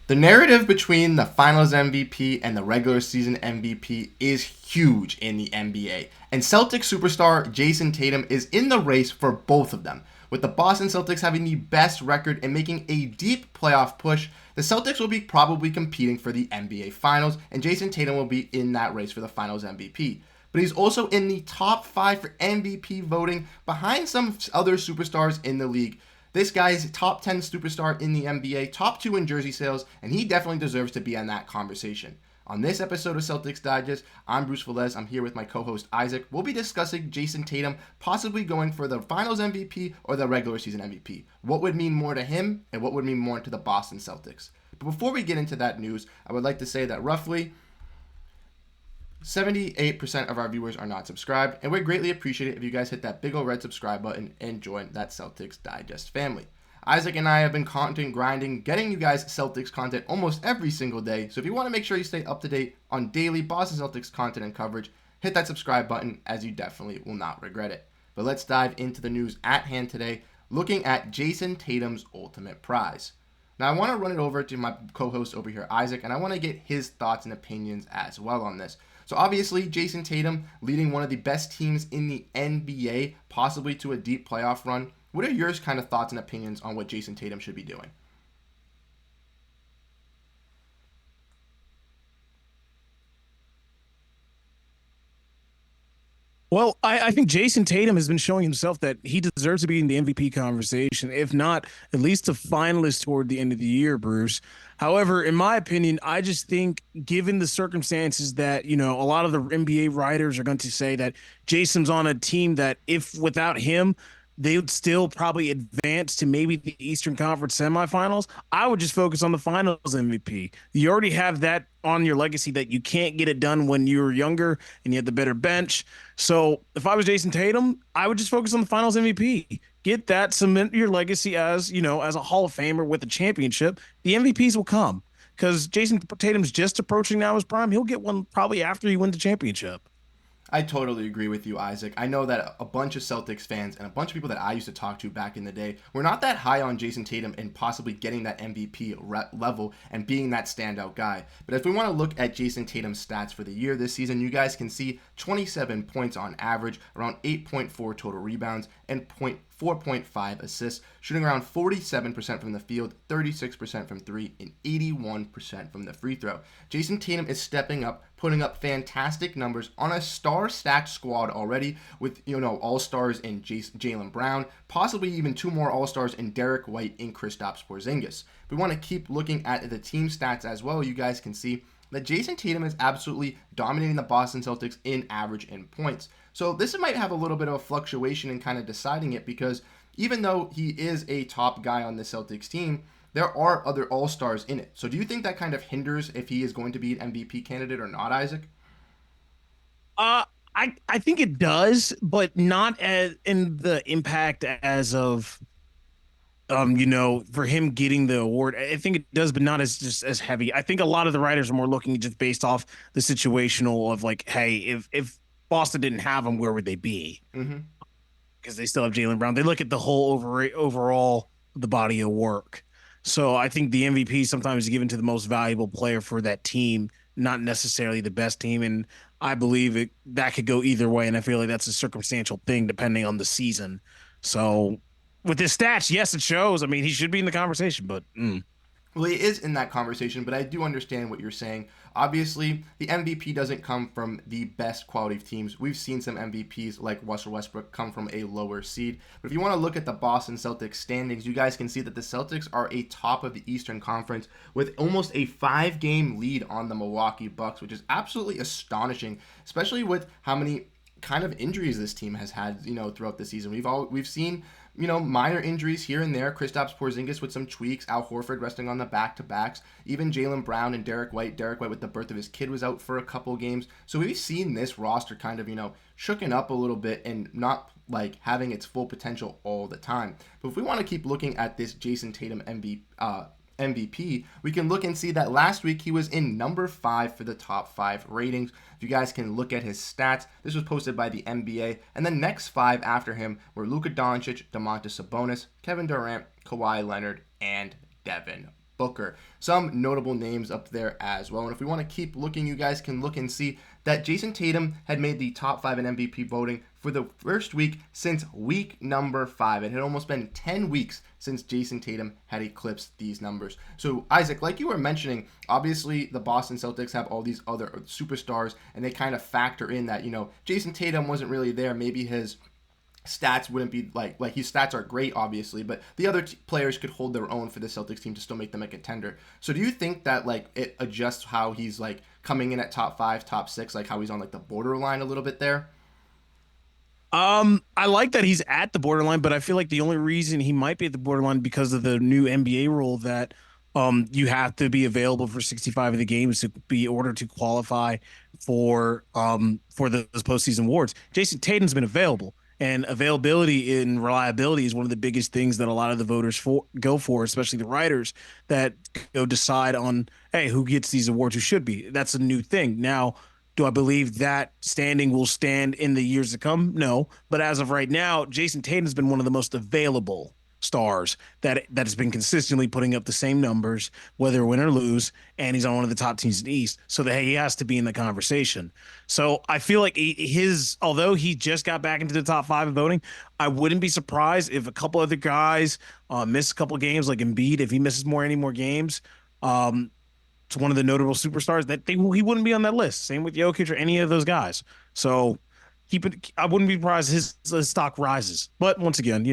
The narrative between the Finals MVP and the regular season MVP is huge in the NBA, and Celtics superstar Jayson Tatum is in the race for both of them. With the Boston Celtics having the best record and making a deep playoff push, the Celtics will be probably competing for the NBA Finals, and Jayson Tatum will be in that race for the Finals MVP. But he's also in the top 5 for MVP voting behind some other superstars in the league. This guy is a top 10 superstar in the NBA, top 2 in jersey sales, and he definitely deserves to be on that conversation. On this episode of Celtics Digest, I'm Bruce Veliz. I'm here with my co-host Isaac. We'll be discussing Jayson Tatum possibly going for the Finals MVP or the regular season MVP. What would mean more to him and what would mean more to the Boston Celtics? But before we get into that news, I would like to say that roughly 78% of our viewers are not subscribed, and we'd greatly appreciate it if you guys hit that big old red subscribe button and join that Celtics Digest family. Isaac and I have been content grinding, getting you guys Celtics content almost every single day, so if you want to make sure you stay up to date on daily Boston Celtics content and coverage, hit that subscribe button, as you definitely will not regret it. But let's dive into the news at hand today, looking at Jayson Tatum's ultimate prize. Now, I want to run it over to my co-host over here, Isaac, and I want to get his thoughts and opinions as well on this. So obviously, Jayson Tatum leading one of the best teams in the NBA, possibly to a deep playoff run. What are your kind of thoughts and opinions on what Jayson Tatum should be doing? Well, I think Jayson Tatum has been showing himself that he deserves to be in the MVP conversation, if not at least a finalist toward the end of the year, Bruce. However, in my opinion, I just think given the circumstances that, a lot of the NBA writers are going to say that Jason's on a team that if without him, they would still probably advance to maybe the Eastern Conference semifinals. I would just focus on the finals MVP. You already have that on your legacy that you can't get it done when you were younger and you had the better bench. So if I was Jayson Tatum, I would just focus on the finals MVP. Get that, cement your legacy as, as a Hall of Famer with a championship. The MVPs will come because Jayson Tatum's just approaching now his prime. He'll get one probably after he wins the championship. I totally agree with you, Isaac. I know that a bunch of Celtics fans and a bunch of people that I used to talk to back in the day were not that high on Jayson Tatum and possibly getting that MVP level and being that standout guy. But if we want to look at Jayson Tatum's stats for the year this season, you guys can see 27 points on average, around 8.4 total rebounds, and 4.5 assists, shooting around 47% from the field, 36% from three, and 81% from the free throw. Jayson Tatum is stepping up, putting up fantastic numbers on a star-stacked squad already with, all-stars in Jaylen Brown, possibly even 2 more all-stars in Derrick White and Kristaps Porzingis. We want to keep looking at the team stats as well. You guys can see that Jayson Tatum is absolutely dominating the Boston Celtics in average and points. So this might have a little bit of a fluctuation in kind of deciding it because even though he is a top guy on the Celtics team, there are other all-stars in it. So do you think that kind of hinders if he is going to be an MVP candidate or not, Isaac? I think it does, but not as in the impact as of for him getting the award. I think it does, but not as just as heavy. I think a lot of the writers are more looking just based off the situational of like, hey, if Boston didn't have him, where would they be? Mm-hmm. Because they still have Jaylen Brown. They look at the whole overall the body of work. So I think the MVP sometimes is given to the most valuable player for that team, not necessarily the best team. And I believe that could go either way. And I feel like that's a circumstantial thing depending on the season. So with his stats, yes, it shows. I mean, he should be in the conversation, but Well, he is in that conversation, but I do understand what you're saying. Obviously, the MVP doesn't come from the best quality of teams. We've seen some MVPs like Russell Westbrook come from a lower seed. But if you want to look at the Boston Celtics standings, you guys can see that the Celtics are a top of the Eastern Conference with almost a 5-game lead on the Milwaukee Bucks, which is absolutely astonishing, especially with how many kind of injuries this team has had, throughout the season. We've seen minor injuries here and there. Kristaps Porzingis with some tweaks. Al Horford resting on the back-to-backs. Even Jaylen Brown and Derrick White. Derrick White with the birth of his kid was out for a couple games. So we've seen this roster kind of, shooken up a little bit and not like having its full potential all the time. But if we want to keep looking at this Jayson Tatum MVP, we can look and see that last week he was in number 5 for the top 5 ratings. If you guys can look at his stats, this was posted by the NBA, and the next 5 after him were Luka Doncic, Domantas Sabonis, Kevin Durant, Kawhi Leonard, and Devin Booker. Some notable names up there as well. And if we want to keep looking, you guys can look and see that Jayson Tatum had made the top 5 in MVP voting for the first week since week number 5. It had almost been 10 weeks since Jayson Tatum had eclipsed these numbers. So, Isaac, like you were mentioning, obviously the Boston Celtics have all these other superstars, and they kind of factor in that, Jayson Tatum wasn't really there. Maybe his stats wouldn't be like his stats are great, obviously, but the other players could hold their own for the Celtics team to still make them a contender. So do you think that it adjusts how he's coming in at top 5, top 6, how he's on the borderline a little bit there? I like that he's at the borderline, but I feel like the only reason he might be at the borderline because of the new NBA rule that you have to be available for 65 of the games to be ordered to qualify for those postseason awards. Jayson Tatum's been available. And availability and reliability is one of the biggest things that a lot of the voters go for, especially the writers that go decide on, hey, who gets these awards, who should be. That's a new thing. Now, do I believe that standing will stand in the years to come? No. But as of right now, Jayson Tatum has been one of the most available stars that has been consistently putting up the same numbers, whether win or lose, and he's on one of the top teams in the East, so that he has to be in the conversation. So I feel like although he just got back into the top 5 of voting, I wouldn't be surprised if a couple other guys miss a couple of games, like Embiid, if he misses any more games. It's one of the notable superstars that he wouldn't be on that list. Same with Jokic or any of those guys. So I wouldn't be surprised his stock rises. But once again,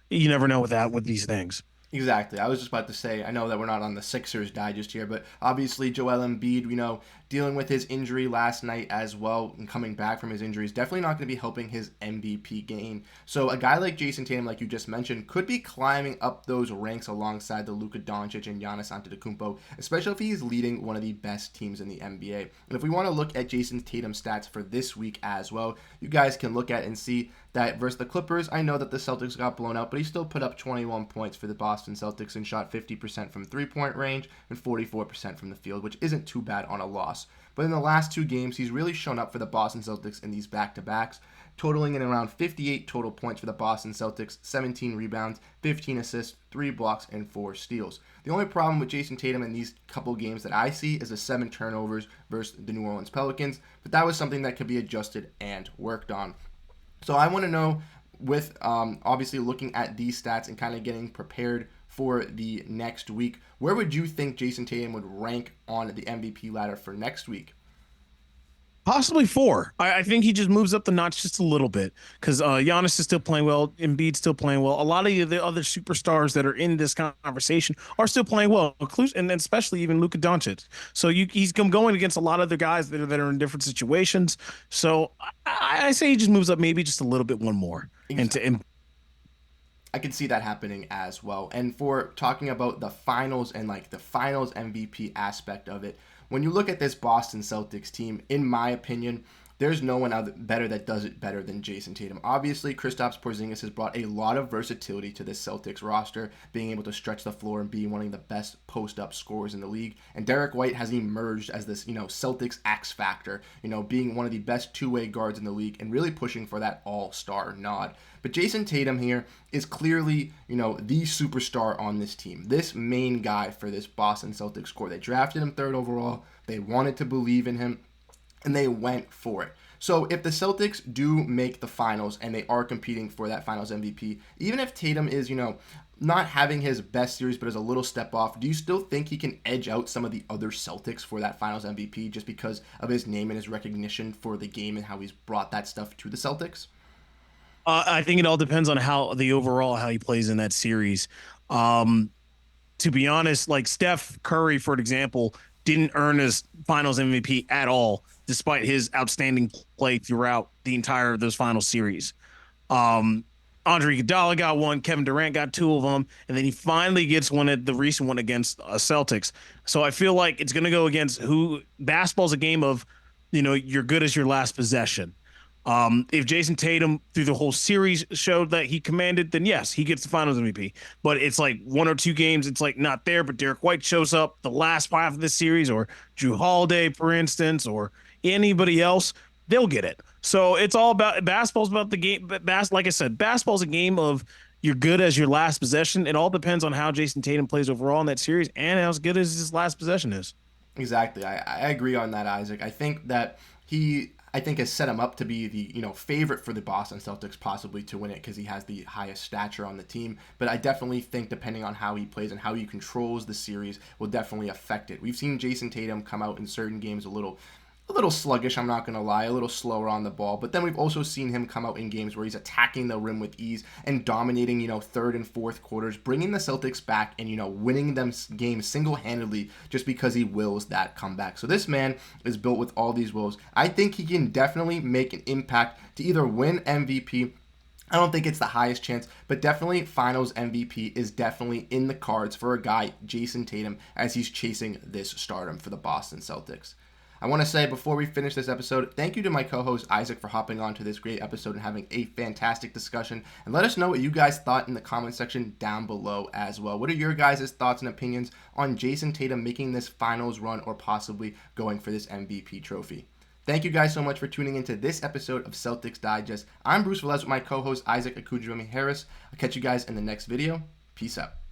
you never know with these things. Exactly. I was just about to say, I know that we're not on the Sixers digest here, but obviously Joel Embiid, dealing with his injury last night as well and coming back from his injury is definitely not going to be helping his MVP gain. So a guy like Jayson Tatum, like you just mentioned, could be climbing up those ranks alongside the Luka Doncic and Giannis Antetokounmpo, especially if he's leading one of the best teams in the NBA. And if we want to look at Jayson Tatum's stats for this week as well, you guys can look at and see that versus the Clippers, I know that the Celtics got blown out, but he still put up 21 points for the Boston Celtics and shot 50% from three-point range and 44% from the field, which isn't too bad on a loss. But in the last 2 games, he's really shown up for the Boston Celtics in these back-to-backs, totaling in around 58 total points for the Boston Celtics, 17 rebounds, 15 assists, 3 blocks, and 4 steals. The only problem with Jayson Tatum in these couple games that I see is the 7 turnovers versus the New Orleans Pelicans, but that was something that could be adjusted and worked on. So I want to know, with obviously looking at these stats and kind of getting prepared for the next week, where would you think Jayson Tatum would rank on the MVP ladder for next week? Possibly 4. I think he just moves up the notch just a little bit because Giannis is still playing well. Embiid's still playing well. A lot of the other superstars that are in this conversation are still playing well, and especially even Luka Doncic. So he's going against a lot of other guys that are in different situations. So I say he just moves up maybe just a little bit, one more. Exactly. I can see that happening as well. And for talking about the finals and the finals MVP aspect of it, when you look at this Boston Celtics team, in my opinion, there's no one better that does it better than Jayson Tatum. Obviously, Kristaps Porzingis has brought a lot of versatility to this Celtics roster, being able to stretch the floor and being one of the best post-up scorers in the league. And Derrick White has emerged as this, Celtics X factor, being one of the best two-way guards in the league and really pushing for that all-star nod. But Jayson Tatum here is clearly, the superstar on this team. This main guy for this Boston Celtics core. They drafted him 3rd overall. They wanted to believe in him, and they went for it. So if the Celtics do make the finals and they are competing for that finals MVP, even if Tatum is, not having his best series but is a little step off, do you still think he can edge out some of the other Celtics for that finals MVP just because of his name and his recognition for the game and how he's brought that stuff to the Celtics? I think it all depends on how he plays in that series. To be honest, like Steph Curry, for example, didn't earn his finals MVP at all, despite his outstanding play throughout the entire of those final series. Andre Iguodala got one, Kevin Durant got 2 of them, and then he finally gets one at the recent one against Celtics. So I feel like it's going to go against who. Basketball's a game of, you're good as your last possession. If Jayson Tatum through the whole series showed that he commanded, then yes, he gets the finals MVP. But it's like 1 or 2 games, it's not there, but Derrick White shows up the last half of the series, or Jrue Holiday, for instance, or anybody else, they'll get it. So it's all about basketball's about the game. Like I said, basketball's a game of you're good as your last possession. It all depends on how Jayson Tatum plays overall in that series and how good as his last possession is. Exactly. I agree on that, Isaac. I think that I think has set him up to be the favorite for the Boston Celtics possibly to win it because he has the highest stature on the team. But I definitely think depending on how he plays and how he controls the series will definitely affect it. We've seen Jayson Tatum come out in certain games a little sluggish, I'm not going to lie, a little slower on the ball. But then we've also seen him come out in games where he's attacking the rim with ease and dominating, third and fourth quarters, bringing the Celtics back and, winning them games single-handedly just because he wills that comeback. So this man is built with all these wills. I think he can definitely make an impact to either win MVP. I don't think it's the highest chance, but definitely Finals MVP is definitely in the cards for a guy, Jayson Tatum, as he's chasing this stardom for the Boston Celtics. I want to say before we finish this episode, thank you to my co-host Isaac for hopping on to this great episode and having a fantastic discussion. And let us know what you guys thought in the comment section down below as well. What are your guys' thoughts and opinions on Jayson Tatum making this finals run or possibly going for this MVP trophy? Thank you guys so much for tuning into this episode of Celtics Digest. I'm Bruce Veliz with my co-host Isaac Agyekum-Harris. I'll catch you guys in the next video. Peace out.